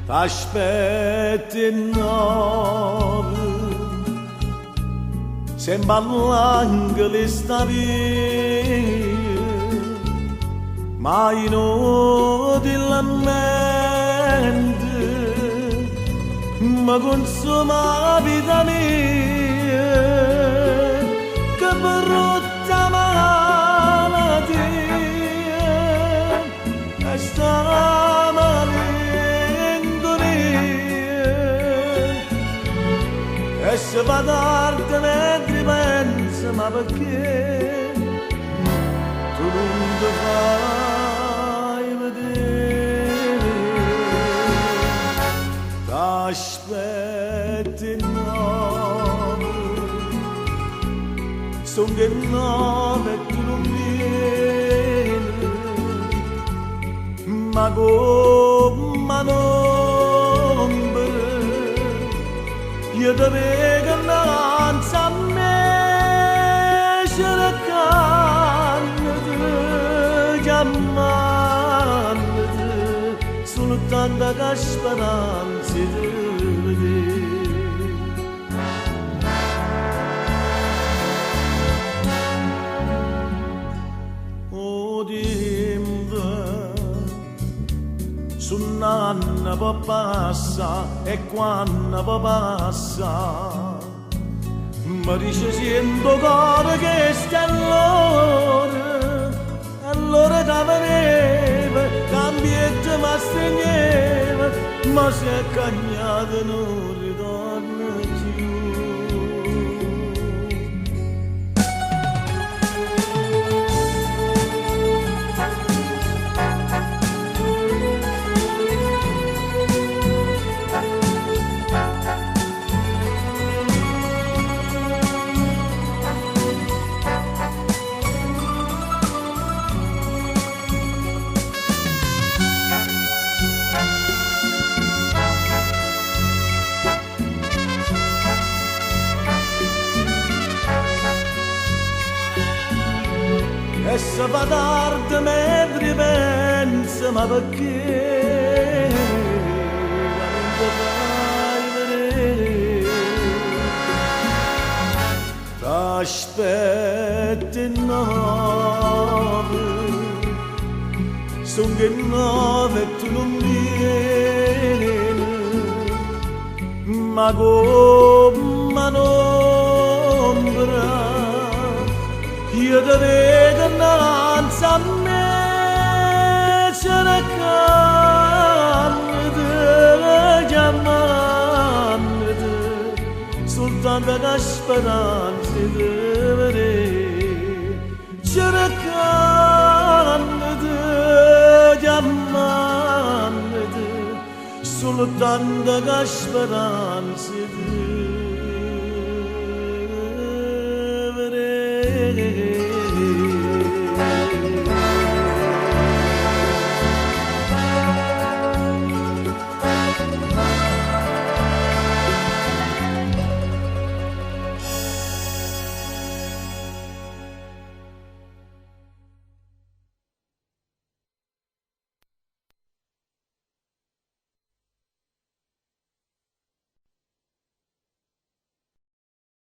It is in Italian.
T'aspetti nove, sembra l'angelo sta via, ma inutile mente, ma consuma la vita mia, che brutta malattia, e sta e se va tardi mentre pensa, ma perché tu non ti fai vedere? T'aspetti nove, son che nove e tu non vieni, ma come non io te vedo innanzi a me, cercando, chiamando, soltanto che speranza di vedere. Oh, dimmi, un anno può passare e quando può passare mi dice sento cuore che sta allora da veneva cambietta ma stringeva ma si è cagnato non ritorna più. E se va tardi mentre pensa, ma perché non ti fai vedere? T'aspetti nove, son che nove e tu non vieni, ma come un'ombra io te vedo innanzi a me, cercando, chiamando, soltanto che speranza di vedere, cercando, chiamando, soltanto che speranza di vedere.